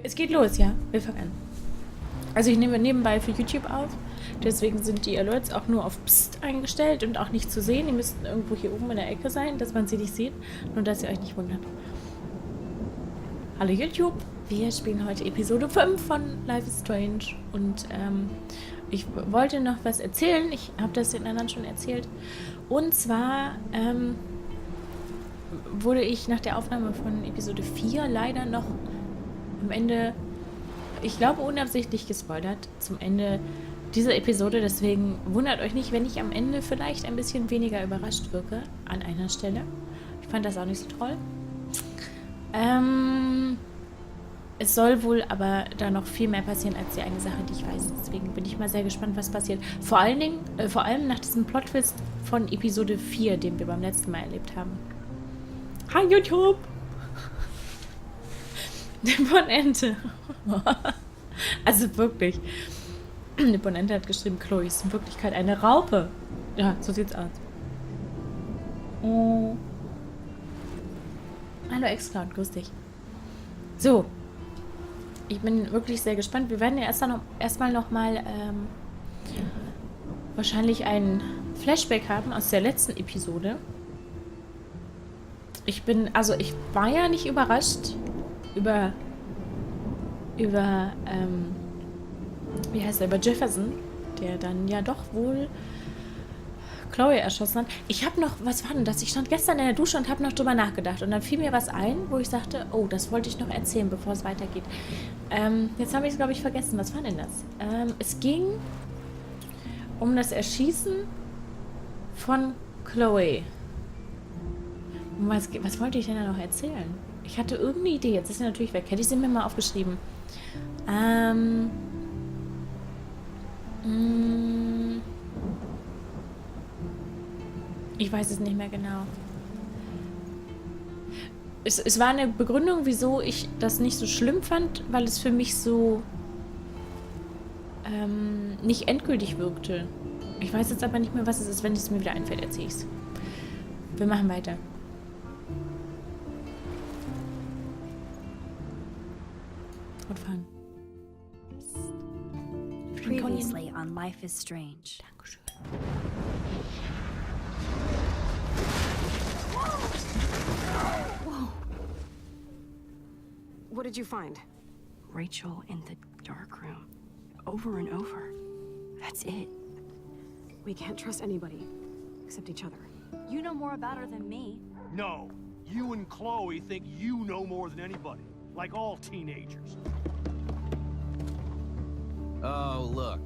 Es geht los, ja. Wir fangen an. Also ich nehme nebenbei für YouTube auf. Deswegen sind die Alerts auch nur auf Psst eingestellt und auch nicht zu sehen. Die müssten irgendwo hier oben in der Ecke sein, dass man sie nicht sieht. Nur, dass ihr euch nicht wundert. Hallo YouTube. Wir spielen heute Episode 5 von Life is Strange. Und ich wollte noch was erzählen. Ich habe das den anderen schon erzählt. Und zwar wurde ich nach der Aufnahme von Episode 4 leider noch am Ende, ich glaube unabsichtlich gespoilert, zum Ende dieser Episode. Deswegen wundert euch nicht, wenn ich am Ende vielleicht ein bisschen weniger überrascht wirke an einer Stelle. Ich fand das auch nicht so toll. Es soll wohl aber da noch viel mehr passieren als die eine Sache, die ich weiß. Deswegen bin ich mal sehr gespannt, was passiert. Vor allem nach diesem Plot-Twist von Episode 4, den wir beim letzten Mal erlebt haben. Hi YouTube! Die Ponente. Also wirklich. Die Ponente hat geschrieben, Chloe ist in Wirklichkeit eine Raupe. Ja, so sieht's aus. Oh. Hallo Ex-Cloud, grüß dich. So. Ich bin wirklich sehr gespannt. Wir werden ja erstmal nochmal wahrscheinlich einen Flashback haben aus der letzten Episode. Ich war ja nicht überrascht über wie heißt er, über Jefferson, der dann ja doch wohl Chloe erschossen hat. Ich habe noch, was war denn das? Ich stand gestern in der Dusche und habe noch drüber nachgedacht. Und dann fiel mir was ein, wo ich sagte, oh, das wollte ich noch erzählen, bevor es weitergeht. Jetzt habe ich es, glaube ich, vergessen. Was war denn das? Es ging um das Erschießen von Chloe. Was wollte ich denn da noch erzählen? Ich hatte irgendeine Idee. Jetzt ist sie natürlich weg. Hätte ich sie mir mal aufgeschrieben. Ich weiß es nicht mehr genau. Es war eine Begründung, wieso ich das nicht so schlimm fand, weil es für mich so nicht endgültig wirkte. Ich weiß jetzt aber nicht mehr, was es ist. Wenn es mir wieder einfällt, erzähle ich es. Wir machen weiter. Und fangen. Previously on Life is Strange. Dankeschön. Whoa. What did you find? Rachel in the dark room. Over and over. That's it. We can't trust anybody. Except each other. You know more about her than me. No. You and Chloe think you know more than anybody. Like all teenagers. Oh, look.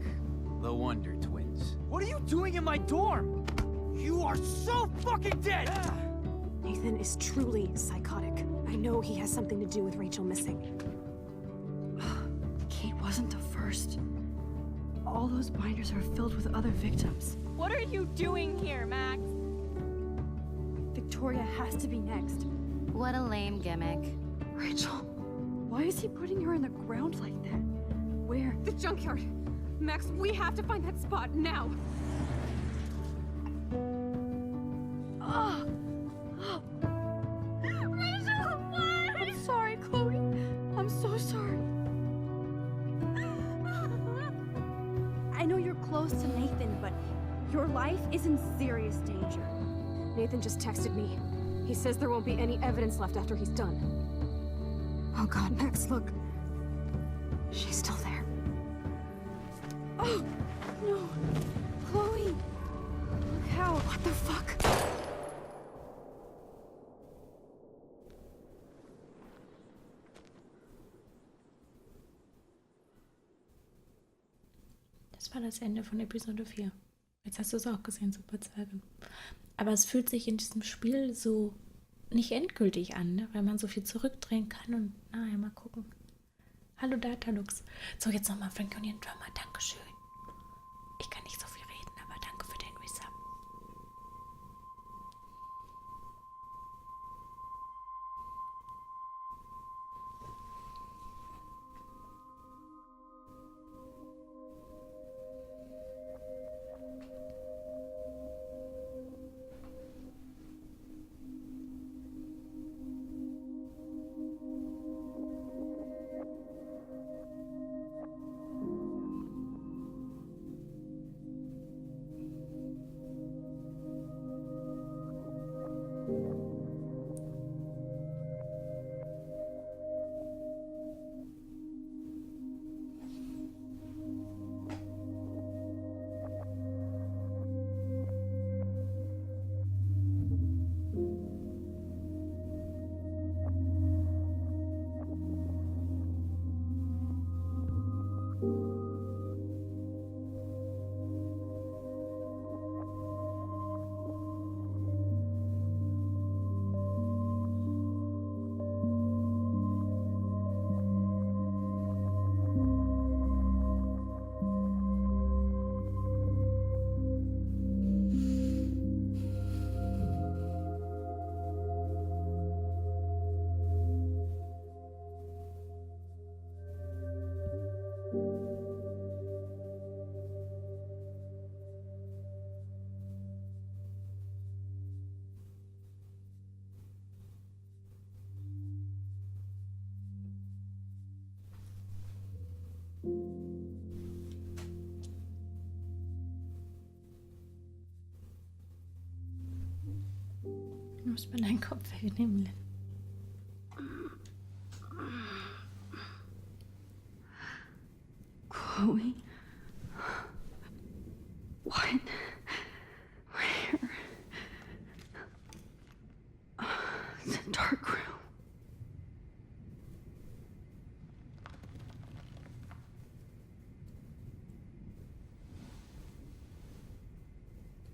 The Wonder Twins. What are you doing in my dorm? You are so fucking dead! Nathan is truly psychotic. I know he has something to do with Rachel missing. Kate wasn't the first. All those binders are filled with other victims. What are you doing here, Max? Victoria has to be next. What a lame gimmick. Rachel, why is he putting her in the ground like that? Where? The junkyard! Max, we have to find that spot now! Rachel, what? I'm sorry, Chloe. I'm so sorry. I know you're close to Nathan, but your life is in serious danger. Nathan just texted me. He says there won't be any evidence left after he's done. Oh God, Max, look. She's still there. Oh, no. Chloe. Look how. What the fuck? Das war das Ende von Episode 4. Jetzt hast du es auch gesehen, super Zwerge. Aber es fühlt sich in diesem Spiel so nicht endgültig an, ne? Weil man so viel zurückdrehen kann und naja, mal gucken. Hallo Datalux. So, jetzt nochmal Frank Union Drama. Dankeschön. Ich kann nicht so viel reden, aber danke für den Resub. muss mir deinen Kopf wegnehmen. Chloe? What? Where? It's a dark room.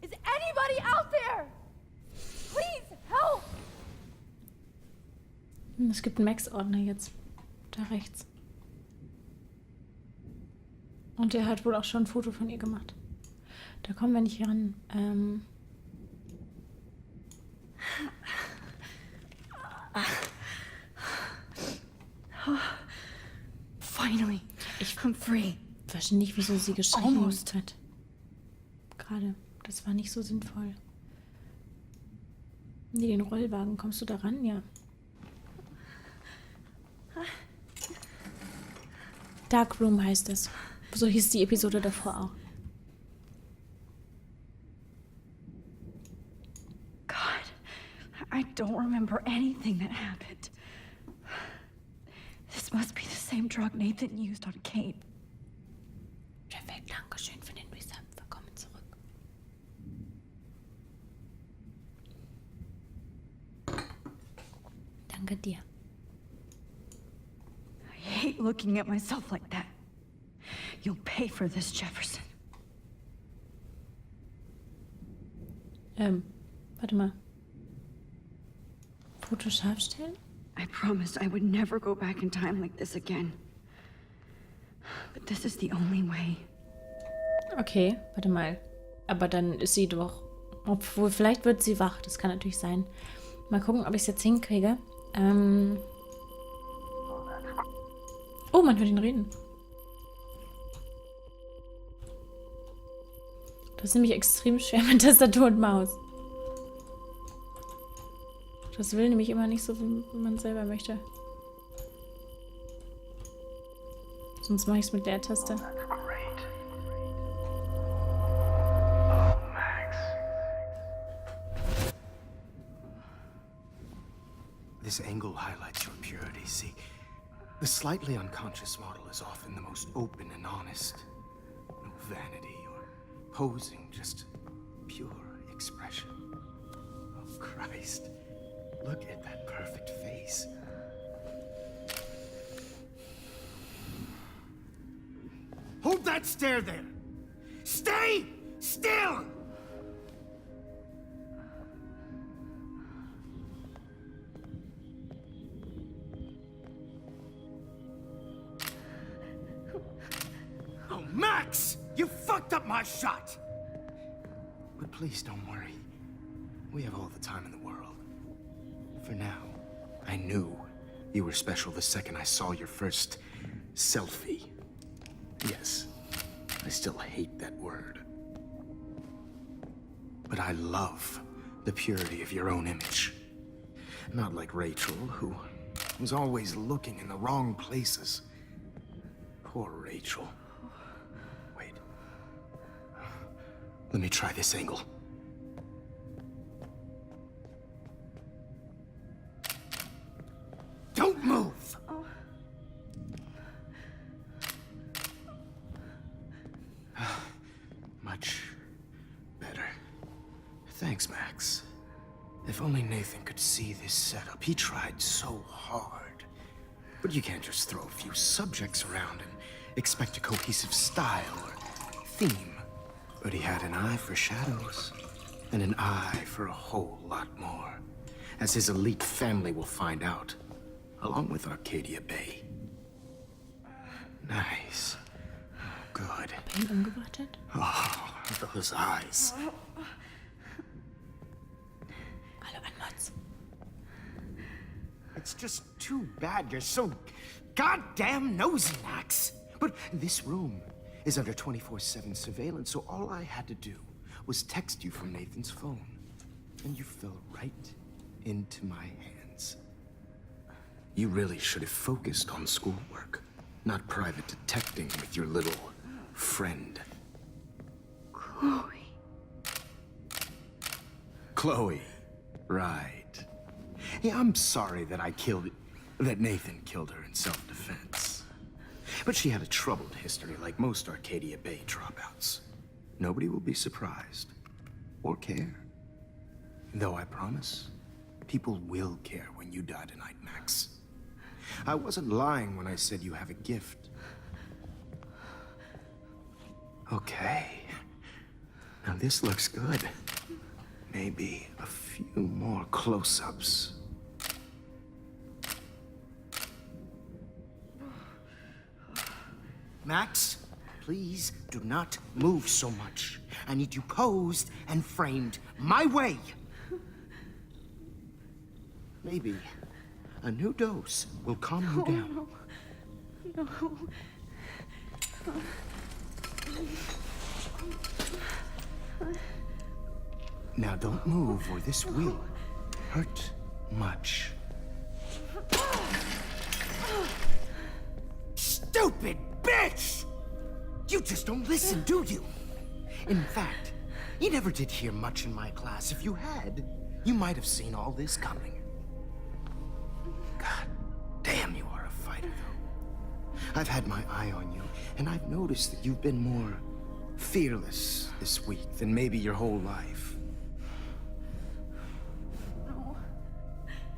Is anybody out there? Please help! Es gibt einen Max-Ordner jetzt. Da rechts. Und der hat wohl auch schon ein Foto von ihr gemacht. Da kommen wir nicht ran. Finally, I'm free. Verstehe nicht, wieso sie geschrieben hat. Gerade. Das war nicht so sinnvoll. Nee, den Rollwagen. Kommst du da ran? Ja. Dark Room heißt es. So hieß die Episode davor auch. God, I don't remember anything that happened. This must be the same drug Nathan used on Kate. Perfekt, Dankeschön für den Reset. Willkommen zurück. Danke dir. I hate looking at myself like that. You'll pay for this, Jefferson. Warte mal. Foto scharf stellen? I promised I would never go back in time like this again. But this is the only way. Okay, warte mal. Aber dann ist sie doch... Obwohl, vielleicht wird sie wach. Das kann natürlich sein. Mal gucken, ob ich es jetzt hinkriege. Oh, man hört ihn reden. Das ist nämlich extrem schwer mit Tastatur und Maus. Das will nämlich immer nicht so, wie man selber möchte. Sonst mache ich es mit der Taste. This angle highlights your purity. See, the slightly unconscious model is often the most open and honest. No vanity or posing, just pure expression. Oh, Christ. Look at that perfect face. Hold that stare there! Stay still! Oh, Max! You fucked up my shot! But please don't worry. We have all the time in the world. For now, I knew you were special the second I saw your first selfie. Yes, I still hate that word. But I love the purity of your own image. Not like Rachel, who was always looking in the wrong places. Poor Rachel. Wait. Let me try this angle. Don't move! Much better. Thanks, Max. If only Nathan could see this setup. He tried so hard. But you can't just throw a few subjects around and expect a cohesive style or theme. But he had an eye for shadows, and an eye for a whole lot more, as his elite family will find out, along with Arcadia Bay. Nice. Good. Bin umgewartet. Oh, those eyes. Hallo an Mats. It's just too bad you're so goddamn nosy, Max. But this room is under 24/7 surveillance, so all I had to do was text you from Nathan's phone. And you fell right into my hands. You really should have focused on schoolwork, not private detecting with your little friend. Chloe. Chloe. Right. Yeah, I'm sorry that Nathan killed her in self-defense. But she had a troubled history like most Arcadia Bay dropouts. Nobody will be surprised or care. Though I promise, people will care when you die tonight, Max. I wasn't lying when I said you have a gift. Okay. Now this looks good. Maybe a few more close-ups. Max, please do not move so much. I need you posed and framed my way. Maybe a new dose will calm you down. No. Now don't move or this will hurt much. Stupid bitch! You just don't listen, do you? In fact, you never did hear much in my class. If you had, you might have seen all this coming. God damn, you are a fighter, though. I've had my eye on you, and I've noticed that you've been more fearless this week than maybe your whole life. No.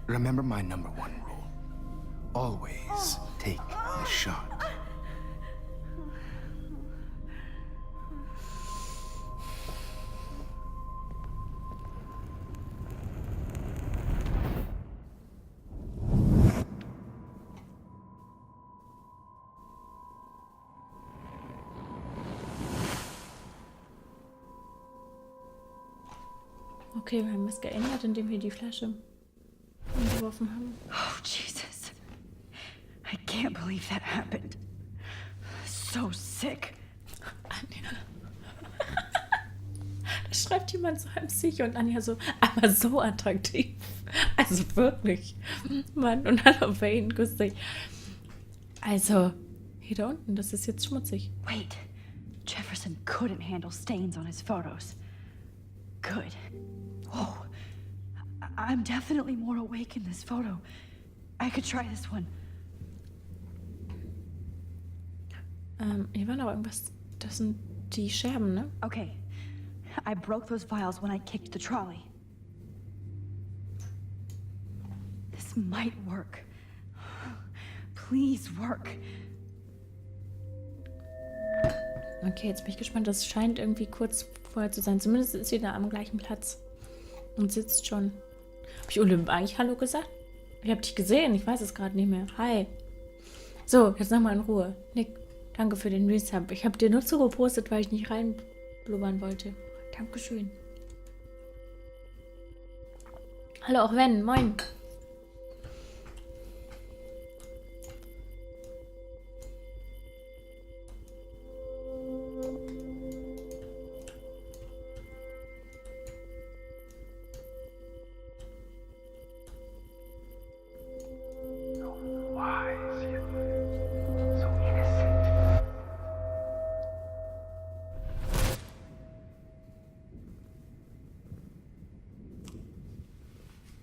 Remember my number one rule. Always take the shot. Okay, wir haben was geändert, indem wir die Flasche umgeworfen haben. Oh, Jesus. I can't believe that happened. So sick. Anja. Da schreibt jemand so ein Psycho und Anja so, aber so attraktiv. Also wirklich. Mann, und hallo Wayne, grüß dich. Also, hier da unten, das ist jetzt schmutzig. Wait. Jefferson couldn't handle stains on his photos. Good. Oh, I'm definitely more awake in this photo. I could try this one. Hier war noch irgendwas. Das sind die Scherben, ne? Okay. I broke those vials when I kicked the trolley. This might work. Please work. Okay, jetzt bin ich gespannt. Das scheint irgendwie kurz vorher zu sein. Zumindest ist sie da am gleichen Platz. Und sitzt schon. Habe ich Olymp eigentlich Hallo gesagt? Ich habe dich gesehen. Ich weiß es gerade nicht mehr. Hi. So, jetzt nochmal in Ruhe. Nick, danke für den Resub. Ich habe dir nur zugepostet, weil ich nicht reinblubbern wollte. Dankeschön. Hallo, auch wenn. Moin.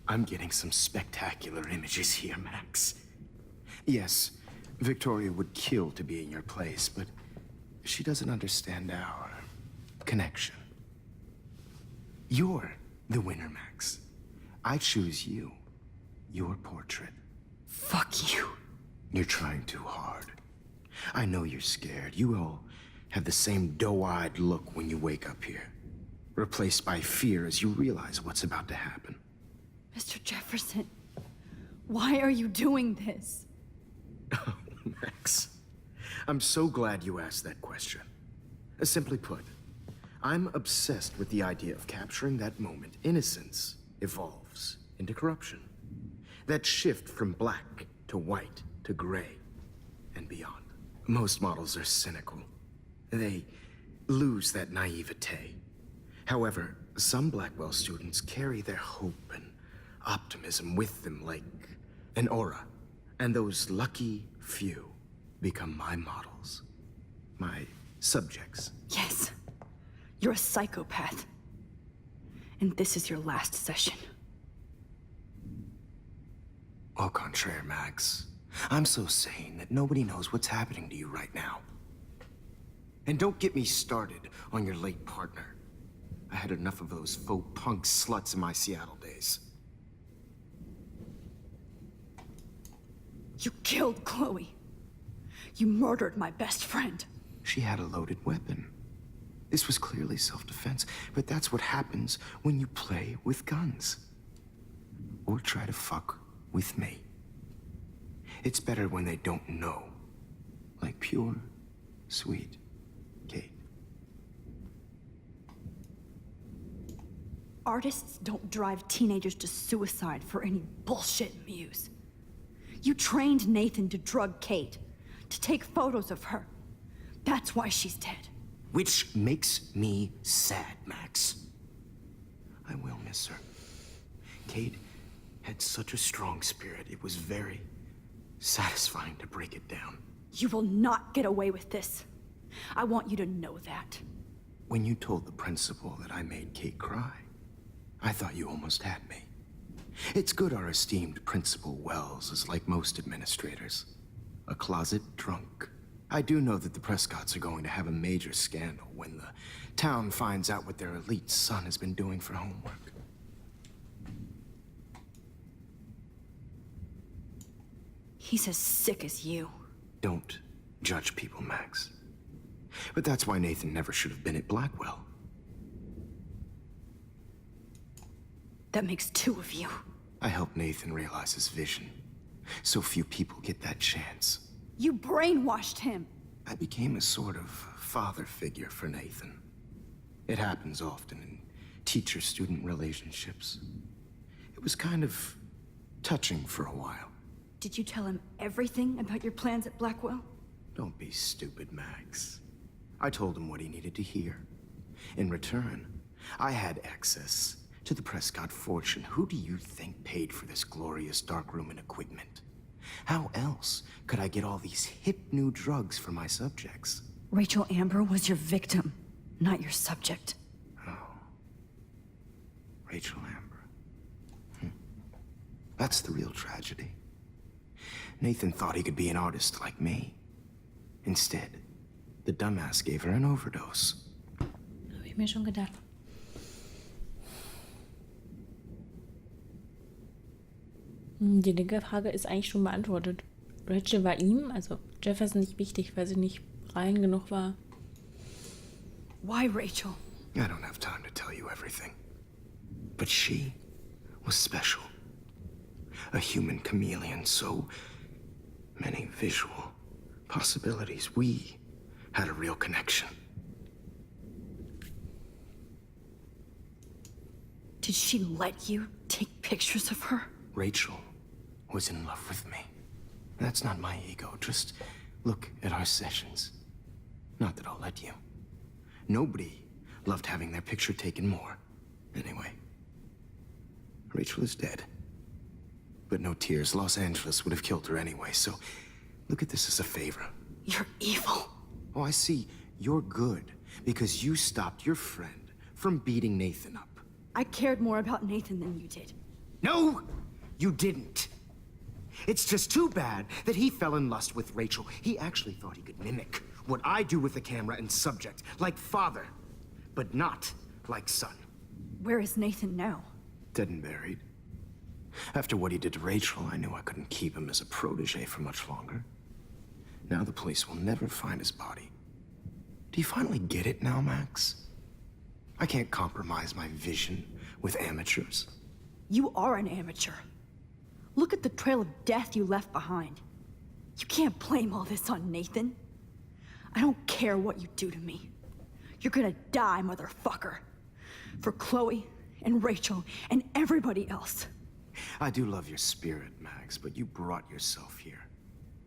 I'm getting some spectacular images here, Max. Yes, Victoria would kill to be in your place, but she doesn't understand our connection. You're the winner, Max. I choose you. Your portrait. Fuck you. You're trying too hard. I know you're scared. You all have the same doe-eyed look when you wake up here, replaced by fear as you realize what's about to happen. Mr. Jefferson, why are you doing this? Oh, Max, I'm so glad you asked that question. Simply put, I'm obsessed with the idea of capturing that moment innocence evolves into corruption. That shift from black to white to gray and beyond. Most models are cynical. They lose that naivete. However, some Blackwell students carry their hope and optimism with them like an aura. And those lucky few become my models. My subjects. Yes, you're a psychopath. And this is your last session. Au contraire, Max. I'm so sane that nobody knows what's happening to you right now. And don't get me started on your late partner. I had enough of those faux punk sluts in my Seattle days. You killed Chloe. You murdered my best friend. She had a loaded weapon. This was clearly self-defense, but that's what happens when you play with guns. Or try to fuck with me. It's better when they don't know. Like pure, sweet Kate. Artists don't drive teenagers to suicide for any bullshit muse. You trained Nathan to drug Kate, to take photos of her. That's why she's dead. Which makes me sad, Max. I will miss her. Kate had such a strong spirit, it was very satisfying to break it down. You will not get away with this. I want you to know that. When you told the principal that I made Kate cry, I thought you almost had me. It's good our esteemed Principal Wells is like most administrators. A closet drunk. I do know that the Prescotts are going to have a major scandal when the town finds out what their elite son has been doing for homework. He's as sick as you. Don't judge people, Max. But that's why Nathan never should have been at Blackwell. That makes two of you. I helped Nathan realize his vision. So few people get that chance. You brainwashed him. I became a sort of father figure for Nathan. It happens often in teacher-student relationships. It was kind of touching for a while. Did you tell him everything about your plans at Blackwell? Don't be stupid, Max. I told him what he needed to hear. In return, I had access to the Prescott fortune. Who do you think paid for this glorious darkroom and equipment? How else could I get all these hip new drugs for my subjects? Rachel Amber was your victim, not your subject. Oh. Rachel Amber. That's the real tragedy. Nathan thought he could be an artist like me. Instead, the dumbass gave her an overdose. Habe ich mir schon gedacht. Die linke Frage ist eigentlich schon beantwortet. Rachel war ihm, also Jefferson, nicht wichtig, weil sie nicht rein genug war. Why Rachel? I don't have time to tell you everything. But she was special. A human chameleon, so many visual possibilities. We had a real connection. Did she let you take pictures of her? Rachel was in love with me. That's not my ego. Just look at our sessions. Not that I'll let you. Nobody loved having their picture taken more. Anyway, Rachel is dead. But no tears. Los Angeles would have killed her anyway, so look at this as a favor. You're evil. Oh, I see. You're good because you stopped your friend from beating Nathan up. I cared more about Nathan than you did. No, you didn't. It's just too bad that he fell in lust with Rachel. He actually thought he could mimic what I do with the camera and subject, like father, but not like son. Where is Nathan now? Dead and buried. After what he did to Rachel, I knew I couldn't keep him as a protege for much longer. Now the police will never find his body. Do you finally get it now, Max? I can't compromise my vision with amateurs. You are an amateur. Look at the trail of death you left behind. You can't blame all this on Nathan. I don't care what you do to me. You're gonna die, motherfucker. For Chloe and Rachel and everybody else. I do love your spirit, Max, but you brought yourself here.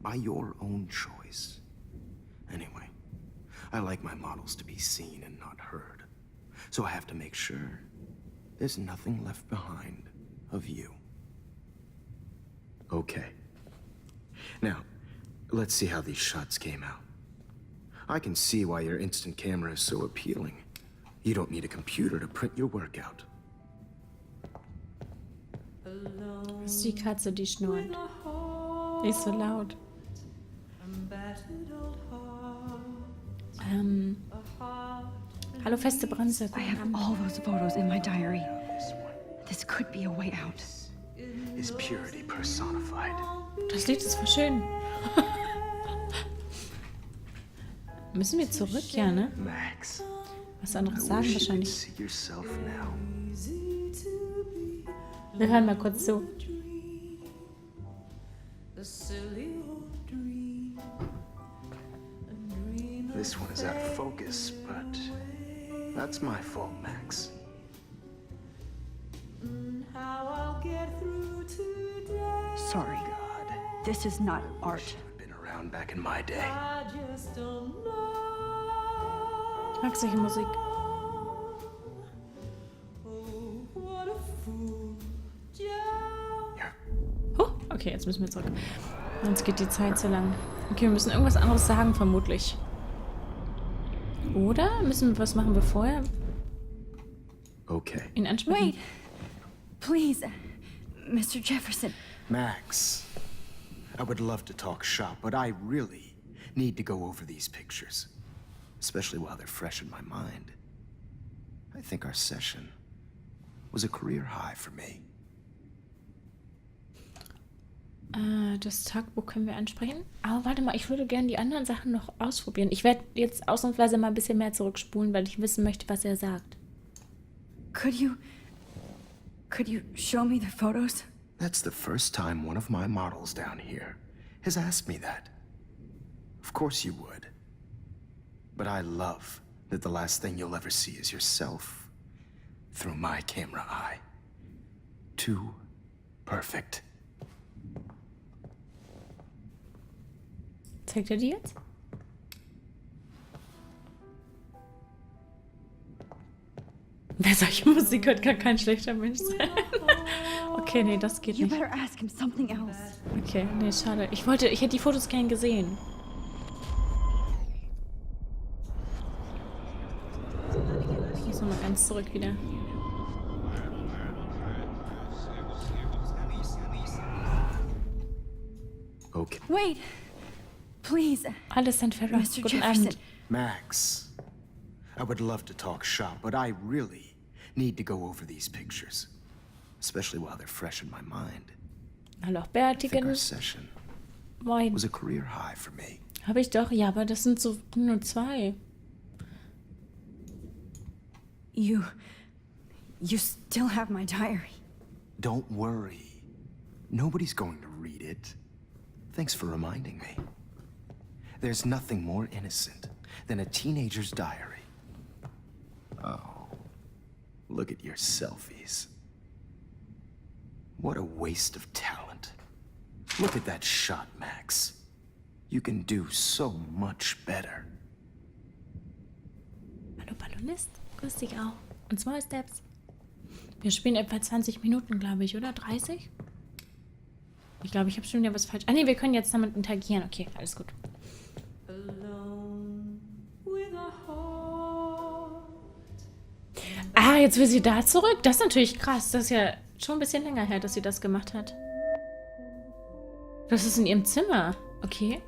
By your own choice. Anyway, I like my models to be seen and not heard. So I have to make sure there's nothing left behind of you. Okay. Now, let's see how these shots came out. I can see why your instant camera is so appealing. You don't need a computer to print your work out. Das ist die Katze, die schnurrt. Die ist so laut. Hallo, feste Bremse. I have all those photos in my diary. This could be a way out. Is purity personified. Das Lied ist voll schön. Müssen wir zurück, ja, ne? Max, Was anderes I sagen wish you could wahrscheinlich. see yourself now. Wir hören mal kurz zu. This one is out of focus, but that's my fault, Max. Sorry. God, This is not art. I've been around back in my day. Ich mag solche Musik. Ja. Okay, jetzt müssen wir zurück. Sonst geht die Zeit zu lang. Okay, wir müssen irgendwas anderes sagen, vermutlich. Oder müssen wir was machen, bevor er Okay. ihn anspricht? Wait. Please, Mr. Jefferson. Max, I would love to talk shop, but I really need to go over these pictures. Especially while they're fresh in my mind. I think our session was a career high for me. Das Tagebuch können wir ansprechen. Aber warte mal, ich würde gerne die anderen Sachen noch ausprobieren. Ich werde jetzt ausnahmsweise mal ein bisschen mehr zurückspulen, weil ich wissen möchte, was er sagt. Could you show me the photos? That's the first time one of my models down here has asked me that. Of course you would. But I love that the last thing you'll ever see is yourself through my camera eye. Too perfect. Zeigt er die jetzt? Wer solche Musik hört, kann kein schlechter Mensch sein. Okay, nee, das geht You nicht. better ask him something else. Okay, nee, schade. Ich hätte die Fotos gern gesehen. Ich muss nochmal ganz zurück wieder. Okay. Wait. Please, Alles sind Ferrer. Mr. Guten Jefferson. Abend. Max, I would love to talk shop, but I really need to go over these pictures. Especially while they're fresh in my mind. Hallo, auch I think our Bärtigen. session Moin. was a career high for me. Habe ich doch. Ja, aber das sind so nur 2. You still have my diary. Don't worry. Nobody's going to read it. Thanks for reminding me. There's nothing more innocent than a teenager's diary. Oh, look at your selfies. What a waste of talent. Look at that shot, Max. You can do so much better. Hallo, Ballonist. Grüß dich auch. Und Small Steps. Wir spielen etwa 20 Minuten, glaube ich, oder? 30? Ich glaube, ich habe schon wieder was falsch. Ah, nee, wir können jetzt damit interagieren. Okay, alles gut. Ah, jetzt will sie da zurück. Das ist natürlich krass. Das ist ja schon ein bisschen länger her, dass sie das gemacht hat. Das ist in ihrem Zimmer. Okay.